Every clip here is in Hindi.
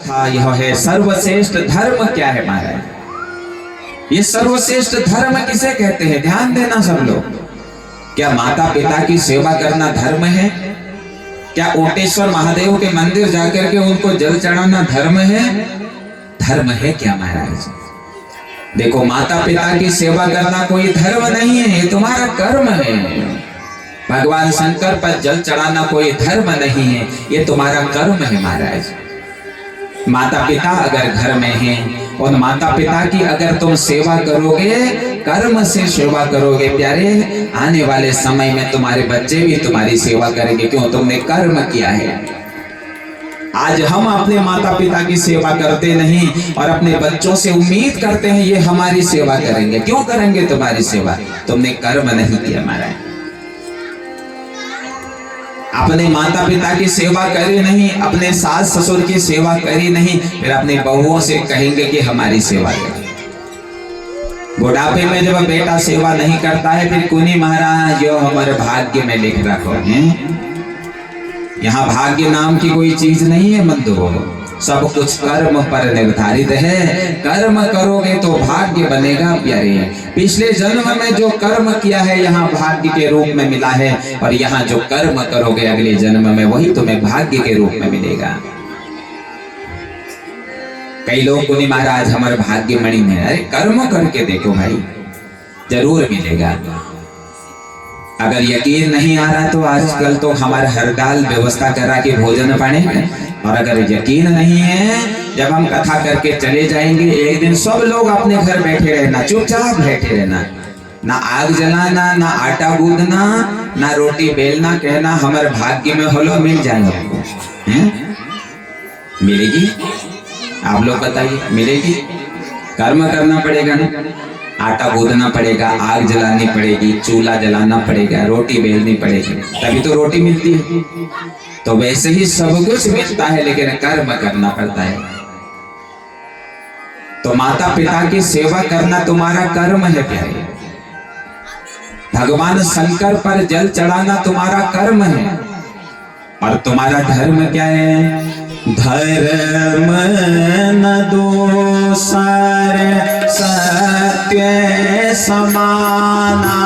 हाँ, यह है सर्वश्रेष्ठ धर्म। क्या है महाराज? ये सर्वश्रेष्ठ धर्म किसे कहते हैं? ध्यान देना सब लोग। क्या माता पिता की सेवा करना धर्म है? क्या ओटेश्वर महादेव के मंदिर जाकर के उनको जल चढ़ाना धर्म है? धर्म है क्या महाराज? देखो, माता पिता की सेवा करना कोई धर्म नहीं है, ये तुम्हारा कर्म है। भगवान शंकर पर जल चढ़ाना कोई धर्म नहीं है, ये तुम्हारा कर्म है महाराज। माता पिता अगर घर में हैं, उन माता पिता की अगर तुम सेवा करोगे, कर्म से सेवा करोगे प्यारे, आने वाले समय में तुम्हारे बच्चे भी तुम्हारी सेवा करेंगे। क्यों? तुमने कर्म किया है। आज हम अपने माता पिता की सेवा करते नहीं और अपने बच्चों से उम्मीद करते हैं ये हमारी सेवा करेंगे। क्यों करेंगे तुम्हारी सेवा? तुमने कर्म नहीं किया महाराज। अपने माता पिता की सेवा करी नहीं, अपने सास ससुर की सेवा करी नहीं, फिर अपनी बहुओं से कहेंगे कि हमारी सेवा करें। बुढ़ापे में जब बेटा सेवा नहीं करता है, फिर कुनी महाराज जो हमारे भाग्य में लिख रखो है। यहाँ भाग्य नाम की कोई चीज नहीं है बंधुओं, सब कुछ कर्म पर निर्धारित है। कर्म करोगे तो भाग्य बनेगा प्यारे। पिछले जन्म में जो कर्म किया है यहाँ भाग्य के रूप में मिला है, और यहाँ जो कर्म करोगे अगले जन्म में वही तुम्हें भाग्य के रूप में मिलेगा। कई लोग कुनी महाराज हमारे भाग्य मणि में, अरे कर्म करके देखो भाई, जरूर मिलेगा। अगर यकीन नहीं आ रहा तो आजकल तो हमारे हर डाल व्यवस्था करा के भोजन पाने में, और अगर यकीन नहीं है, जब हम कथा करके चले जाएंगे एक दिन, सब लोग अपने घर बैठे रहना, चुपचाप बैठे रहना, ना आग जलाना, ना आटा गूंदना, ना रोटी बेलना, कहना हमारे भाग्य में होलो, मिल जाएगा। मिलेगी? आप लोग बताइए, मिलेगी? कर्म करना पड़ेगा ना, आटा गूंदना पड़ेगा, आग जलानी पड़ेगी, चूल्हा जलाना पड़ेगा, रोटी बेलनी पड़ेगी, तभी तो रोटी मिलती है। तो वैसे ही सब कुछ मिलता है, लेकिन कर्म करना पड़ता है। तो माता पिता की सेवा करना तुम्हारा कर्म है प्यारे। भगवान शंकर पर जल चढ़ाना तुम्हारा कर्म है। और तुम्हारा धर्म क्या है? धर्म न दोसर सत्य समाना,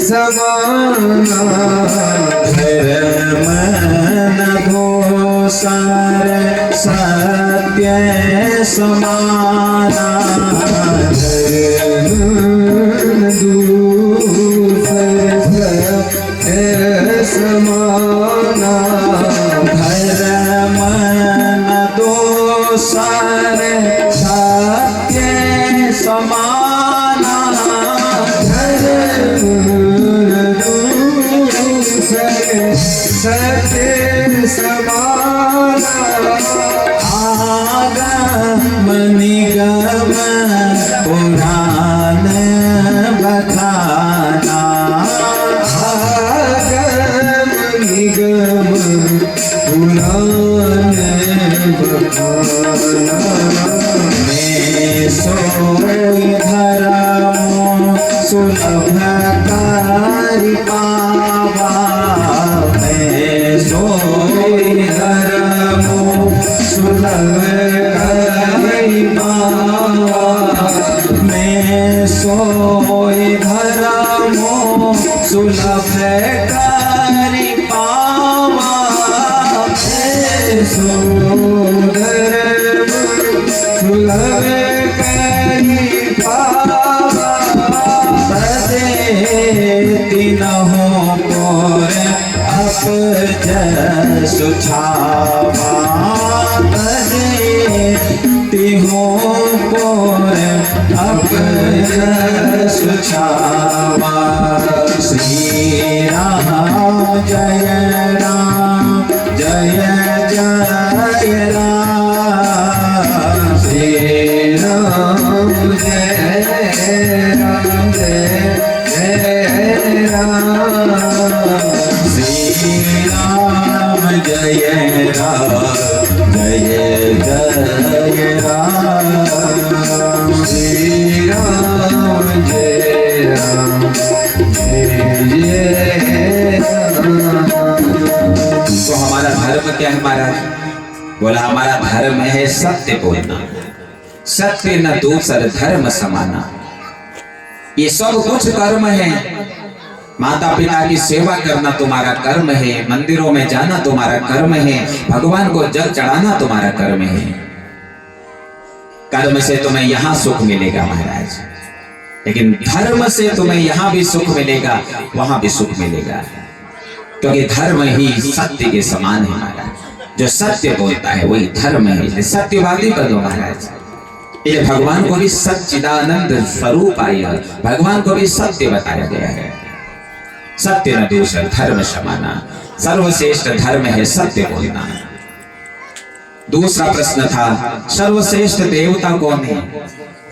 समाना, धर्म न दोसर सत्य समाना, धर्म दूसर सत्य समाना, धर्म न दोसर सत्य समाना, सत्य समाना, आगम निगम पुराण बखाना, आगम निगम पुराण बखाना, मैं सोई धर्म सुलभ कारी पावा, मैं सोई धर्म सुलभ कारी पावा, मैं सोई धर्म सुलभ कारी पावा, मैं सोई धर्म सुलभ कारी पावा, तीनों पर अप जस छावा, तीनों पर अप जस छावा, श्री राम जय राम जय जय राम, श्री राम जय राम जय राम, श्री राम जय राम जय जय राम, श्री राम जय राम जय जय क्या है महाराज? बोला हमारा धर्म है सत्य बोलना, सत्य न दूसर धर्म समाना। ये सब कुछ कर्म है। माता पिता की सेवा करना तुम्हारा कर्म है, मंदिरों में जाना तुम्हारा कर्म है, भगवान को जल चढ़ाना तुम्हारा कर्म है। कर्म से तुम्हें यहां सुख मिलेगा महाराज, लेकिन धर्म से तुम्हें यहां भी सुख मिलेगा, वहां भी सुख मिलेगा, क्योंकि धर्म ही सत्य के समान है महाराज। जो सत्य बोलता है वही धर्म है। सत्यवादी कर दो महाराज। ये भगवान को भी सच्चिदानंद स्वरूप आया, भगवान को भी सत्य बताया गया है। सत्य न दूसर धर्म समाना, सर्वश्रेष्ठ धर्म है सत्य बोलना। दूसरा प्रश्न था सर्वश्रेष्ठ देवता कौन है?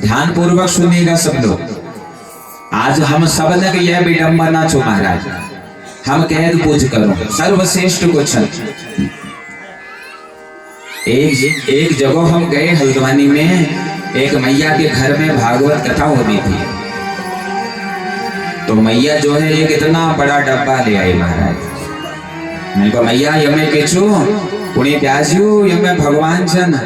ध्यान पूर्वक सुनिएगा सब लोग। आज हम सब ने यह विडंबना छो महाराज, हम कैद पूछ करो सर्वश्रेष्ठ कुछ। एक जगह हम गए हल्द्वानी में, एक मैया के घर में भागवत कथा होती थी। तो मैया जो है एक इतना बड़ा डब्बा ले आई महाराज। मैं को मैया यमे केचू पुणे प्याजू यमे भगवान छन,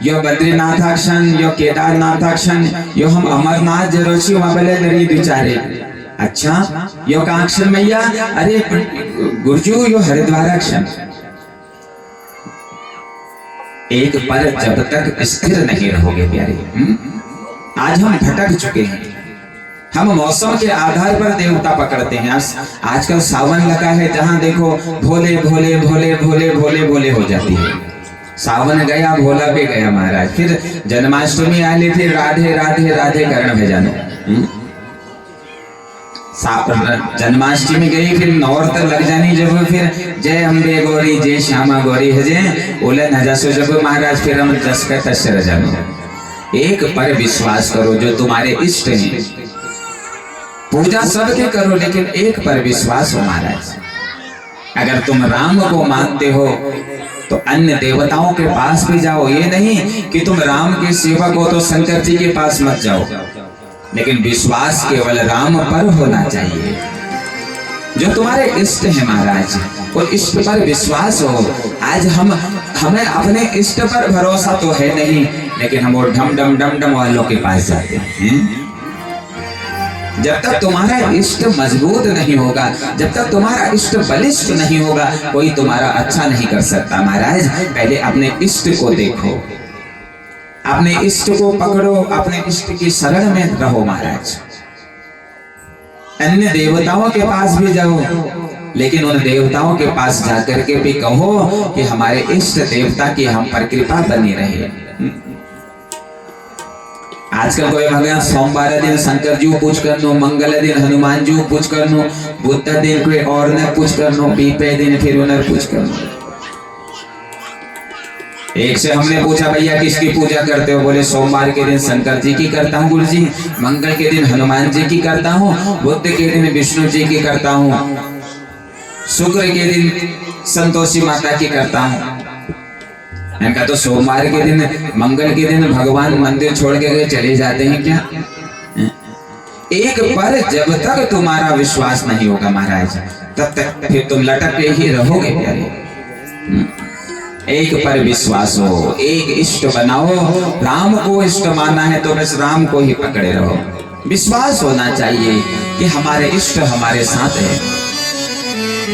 यो बद्रीनाथाक्षण, यो केदारनाथाक्षण, यो हम अमरनाथ जरोची वहां पहले लड़ी बिचारे। अच्छा यो काक्षण मैया? अरे गुरुजू यो हरिद्वाराक्षण। एक पर जब तक स्थिर नहीं रहोगे प्यारे, आज हम भटक चुके हैं। हम मौसम के आधार पर देवता पकड़ते हैं। आजकल सावन लगा है, जहां देखो भोले भोले भोले भोले भोले भोले हो जाती है। सावन गया भोला भी गया महाराज। फिर जन्माष्टमी आ ली, फिर राधे राधे राधे करण भेजानो। जन्माष्टमी गई, फिर नौरात्र लग जानी, जब फिर जय अम्बे गौरी जय श्यामा गौरी हजे उलन हजासो जब महाराज, फिर हम जस का तस् जानो। एक पर विश्वास करो जो तुम्हारे इष्ट हैं। पूजा सबके करो, लेकिन एक पर विश्वास हो महाराज। अगर तुम राम को मानते हो तो अन्य देवताओं के पास भी जाओ। ये नहीं कि तुम राम के सेवक हो तो शंकर जी के पास मत जाओ, लेकिन विश्वास केवल राम पर होना चाहिए। जो तुम्हारे इष्ट है महाराज, वो इष्ट पर विश्वास हो। आज हमें अपने इष्ट पर भरोसा तो है नहीं, लेकिन हम वो डम डम डम डम वालों के पास जाते हैं। जब तक तुम्हारा इष्ट मजबूत नहीं होगा, जब तक तुम्हारा इष्ट बलिष्ठ नहीं होगा, कोई तुम्हारा अच्छा नहीं कर सकता महाराज। पहले अपने इष्ट को देखो, अपने इष्ट को पकड़ो, अपने इष्ट की शरण में रहो महाराज। अन्य देवताओं के पास भी जाओ, लेकिन उन देवताओं के पास जाकर के भी कहो कि हमारे इष्ट देवता की हम पर कृपा बनी रहे। आजकल कोई भगवान सोमवार दिन शंकर जी को पूछ कर लो, मंगल दिन हनुमान जी को पूछ कर लो, बुद्ध दिन कोई और ने पूछ कर लो, पीपे दिन फिर उन्हें पूछ कर लो। एक से हमने पूछा भैया किसकी पूजा करते हो? बोले सोमवार के दिन शंकर जी की करता हूँ गुरु जी, मंगल के दिन हनुमान जी की करता हूँ, बुद्ध के दिन विष्णु जी की करता हूँ, शुक्र के दिन संतोषी माता की करता हूँ। इनका तो सोमवार के दिन मंगल के दिन भगवान मंदिर छोड़ के गए चले जाते हैं क्या? एक पर जब तक तुम्हारा विश्वास नहीं होगा महाराज, तब तक फिर तुम लटक के ही रहोगे प्यारे। एक पर विश्वास हो, एक इष्ट बनाओ। राम को इष्ट माना है तो बस राम को ही पकड़े रहो। विश्वास होना चाहिए कि हमारे इष्ट हमारे साथ है।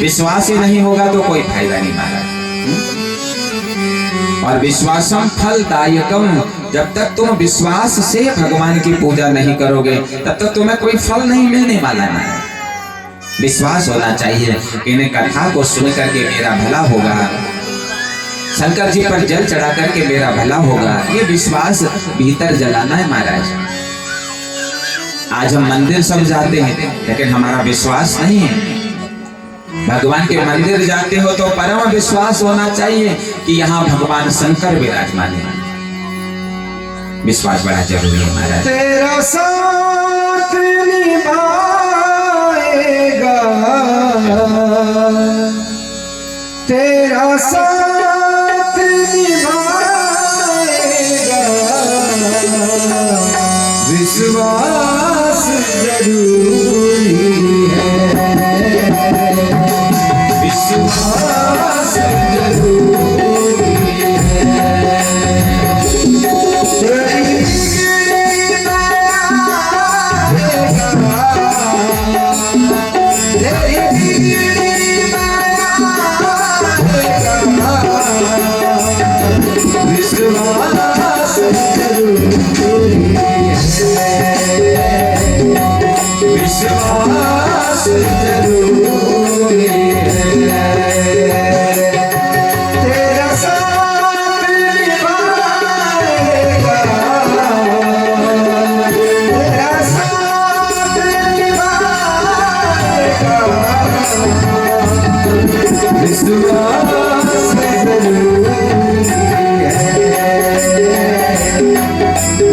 विश्वास ही नहीं होगा तो कोई फायदा नहीं महाराज। और विश्वासम फलदायकम, जब तक तुम विश्वास से भगवान की पूजा नहीं करोगे तब तक तुम्हें कोई फल नहीं मिलने वाला है। विश्वास होना चाहिए कि इन कथा को सुन करके मेरा भला होगा, शंकर जी पर जल चढ़ा करके मेरा भला होगा। ये विश्वास भीतर जलाना है महाराज। आज हम मंदिर सब जाते हैं, लेकिन हमारा विश्वास नहीं है। भगवान के मंदिर जाते हो तो परम विश्वास होना चाहिए कि यहाँ भगवान शंकर विराजमान है। विश्वास बड़ा जरूरी है महाराज। तेरा साथ निभाएगा, तेरा साथ निभाएगा, विश्वास जरूरी है, विश्वास जरूरी विश्वास जरूरी है, विश्वास जरूरी है। तेरा साथ निभाएगा, तेरा साथ निभाएगा, विश्वास जरूरी है,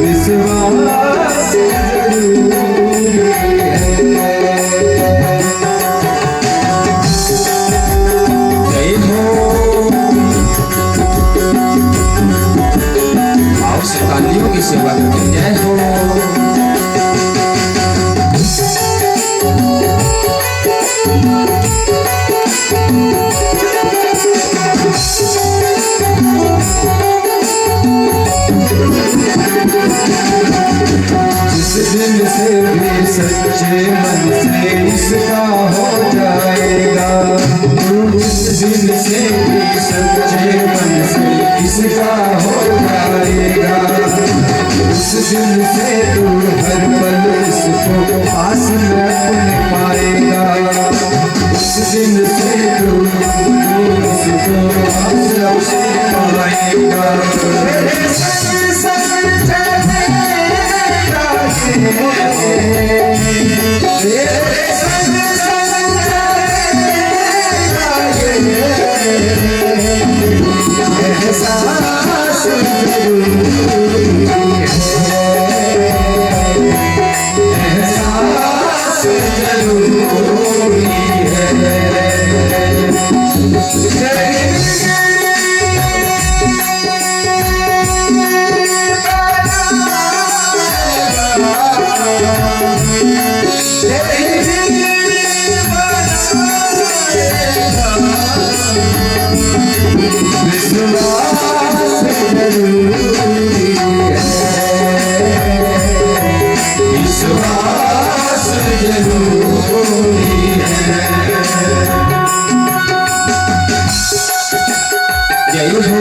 विश्वास जरूरी है। जय हो आओ सिपाहियों की सेवा करते जय हो। जिस दिन से भी सच्चे मन से इसका हो जाएगा, जिस दिन से भी सच्चे मन से इसका हो जाएगा, उस दिन से तू हर पल इसको पास में अपने पाएगा, उस दिन से तू इसको पास में पाएगा। तेरे संग संग चलेगा तेरे संग संग चलेगा एहसास जरूरी है, एहसास जरूरी है। विश्वास जरूरी है, विश्वास जरूरी है। जय हो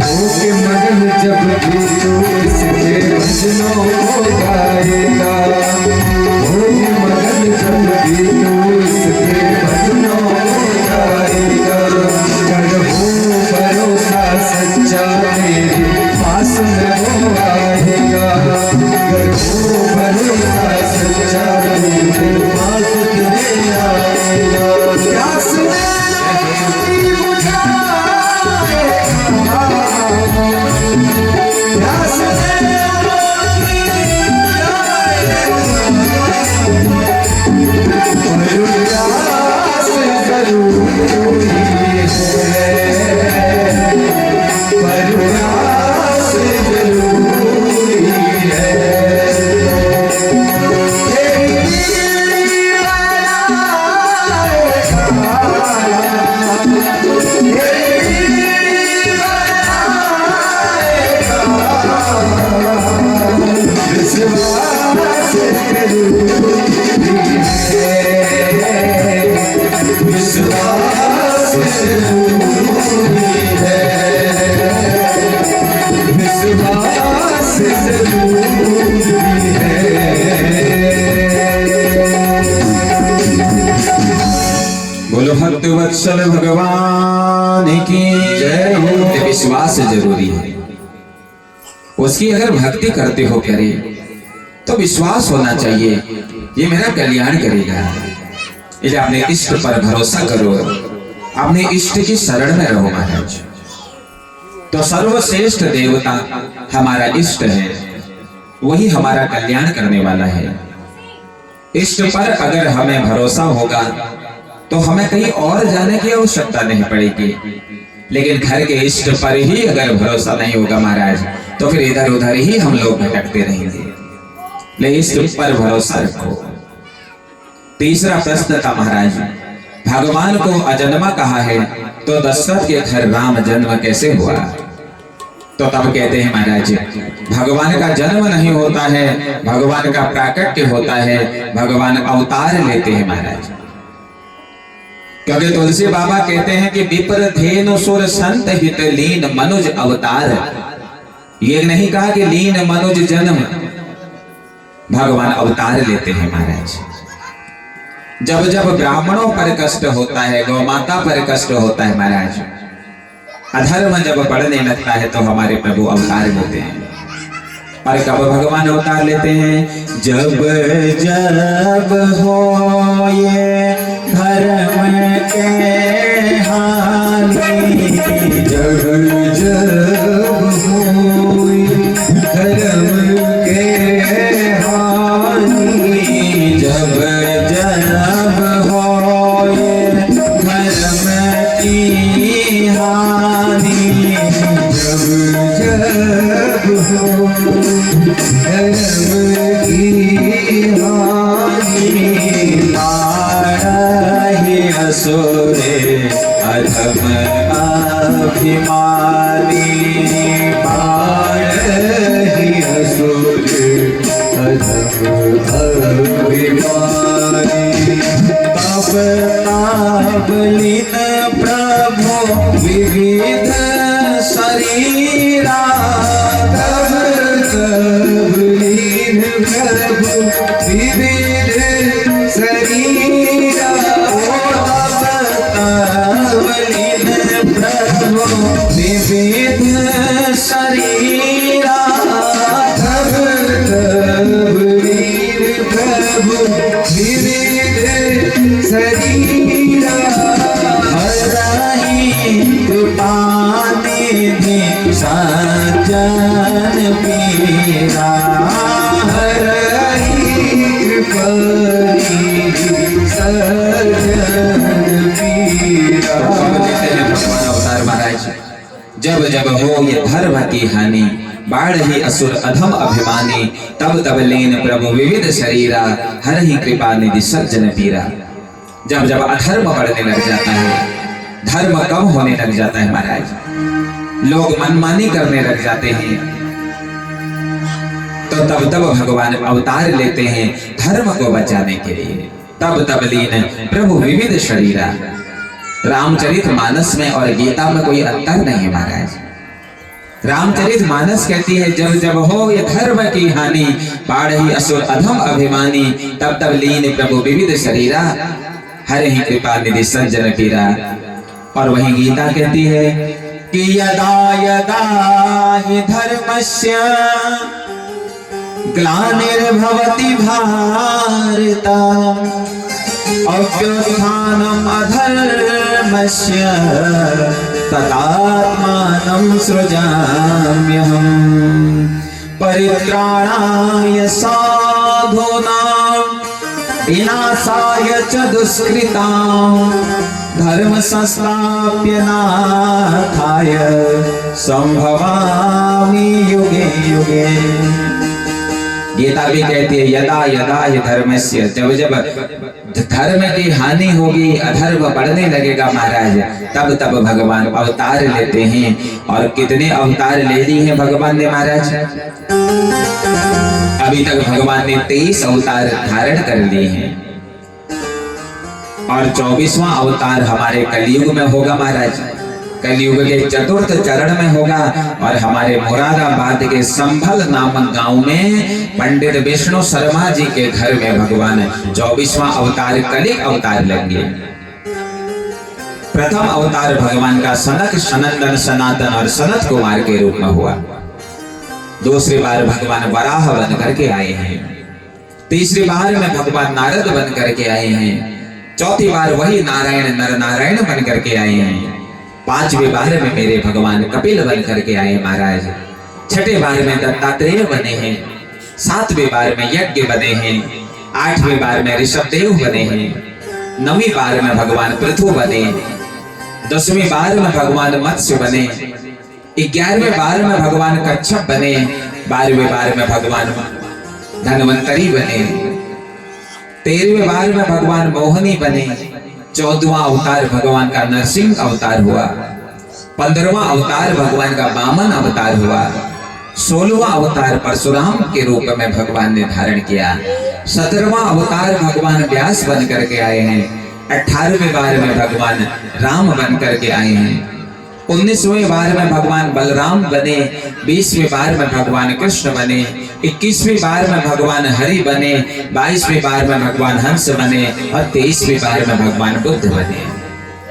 होके मगन जब भी तू इसके भजनों को गाएगा, होके मगन जब भी तू इसके भजनों को गाएगा, कर हो भरोसा सच्चा तेरे पास में वो आएगा, कर हो भरोसा सच्चा तेरे पास में आएगा। प्यास में विश्वास जरूरी है। वत्सल भगवान की जय हो। ये विश्वास जरूरी है। उसकी अगर भक्ति करते हो प्यारे तो विश्वास होना चाहिए ये मेरा कल्याण करेगा। इसलिए अपने इष्ट पर भरोसा करो, अपने इष्ट की शरण में रहो महाराज। तो सर्वश्रेष्ठ देवता हमारा इष्ट है, वही हमारा कल्याण करने वाला है। इष्ट पर अगर हमें भरोसा होगा तो हमें कहीं और जाने की आवश्यकता नहीं पड़ेगी। लेकिन घर के इष्ट पर ही अगर भरोसा नहीं होगा महाराज तो फिर इधर उधर ही हम लोग भटकते रहेंगे। ले इष्ट पर भरोसा रखो। तीसरा प्रश्न था महाराज, भगवान को अजन्मा कहा है तो दशरथ के घर राम जन्म कैसे हुआ? तो तब कहते हैं महाराज, भगवान का जन्म नहीं होता है, भगवान का प्राकट्य होता है, भगवान अवतार लेते हैं महाराज। क्योंकि तुलसी बाबा कहते हैं कि विप्र धेनु सुर संत हित लीन मनुज अवतार। ये नहीं कहा कि लीन मनुज जन्म, भगवान अवतार लेते हैं महाराज। जब जब ब्राह्मणों पर कष्ट होता है, गौ माता पर कष्ट होता है महाराज, अधर्म जब बढ़ने लगता है तो हमारे प्रभु अवतार लेते हैं। और कब भगवान अवतार लेते हैं? जब जब हो ये धर्म के हानि, जब जब होई धर्म के हानि, जब जब हो ये धर्म की हानि, जब जब हो धर्म की हानि, पाड़हि असुरे अधम अभिमानी, पाड़हि असुरे अधम अभिमानी। तब ताप लीन प्रभु विविध शरीरा, तब तब लीन प्रभु विविध शरीरा, तब लीन प्रभु विविध शरीरा, तब तब लीन प्रभु विविध शरीरा। हरहि कृपा निधि सज्जन पीरा, हरहि कृपा निधि सज्जन पीरा। भगवान अवतार महाराज, जब जब हो ये धर्म की हानि, बाढ़ ही असुर अधम अभिमानी, तब तब लेन प्रभु विविध शरीरा, हर ही कृपा निधि सज्जन पीरा। जब जब अधर्म बढ़ने लग जाता है, धर्म कम होने लग जाता है महाराज, लोग मनमानी करने लग जाते हैं, तो तब तब भगवान अवतार लेते हैं धर्म को बचाने के लिए। तब तब लीन प्रभु विविध शरीरा। रामचरितमानस में और गीता में कोई अंतर नहीं है महाराज। रामचरितमानस कहती है जब जब हो ये धर्म की हानि, बाढ़हि असुर अधम अभिमानी, तब तब लीन प्रभु विविध शरीरा, हर ही कृपा निधि सज्जन पीरा। और वही गीता कहती है कि यदा यदा हि धर्मस्य ग्लानिर्भवति भारत, अभ्युत्थानम् अधर्मस्य तदात्मानं सृजाम्यहम्। परित्राणाय साधूनां विनाशाय च दुष्कृतां, धर्म संस्थाप्य नाथाय संभवामि युगे युगे। गीता भी कहती है यदा यदा हि धर्मस्य, जब जब धर्म की हानि होगी, अधर्म बढ़ने लगेगा महाराज, तब तब भगवान अवतार लेते हैं। और कितने अवतार ले लिए हैं भगवान ने महाराज? अभी तक भगवान ने 23 अवतार धारण कर लिए हैं, और 24वां अवतार हमारे कलयुग में होगा महाराज। कलयुग के चतुर्थ चरण में होगा, और हमारे मुरादाबाद के संभल नामक गांव में पंडित विष्णु शर्मा जी के घर में भगवान 24वां अवतार कलिक अवतार लेंगे। प्रथम अवतार भगवान का सनक सनंदन सनातन और सनत कुमार के रूप में हुआ। दूसरी बार भगवान वराह बन करके आए हैं। तीसरी बार में भगवान नारद बन करके आए हैं। चौथी बार वही नारायण नर नारायण बन करके आए हैं। पांचवी बार में मेरे भगवान कपिल बन करके आए महाराज। छठे बार में दत्तात्रेय बने हैं। सातवीं बार में यज्ञ बने हैं। आठवीं बार में ऋषभदेव बने हैं। नवीं बार में भगवान पृथु बने। 10वीं बार में भगवान मत्स्य बने। 11वें बार में भगवान कच्छप बने। 12वें बार में भगवान धन्वंतरी बने। 13वें बार में भगवान मोहनी बने। 14वां अवतार भगवान का नरसिंह अवतार हुआ। 15वां अवतार भगवान का वामन अवतार हुआ। 16वां अवतार परशुराम के रूप में भगवान ने धारण किया। 17वां अवतार भगवान व्यास बन करके आए हैं। 18वें बार में भगवान राम बन करके आए हैं। 19वें बार में भगवान बलराम बने। 20वें बार में भगवान कृष्ण बने। 21वीं बार में भगवान हरि बने। 22वीं बार में भगवान हंस बने और 23वीं बार में भगवान बुद्ध बने।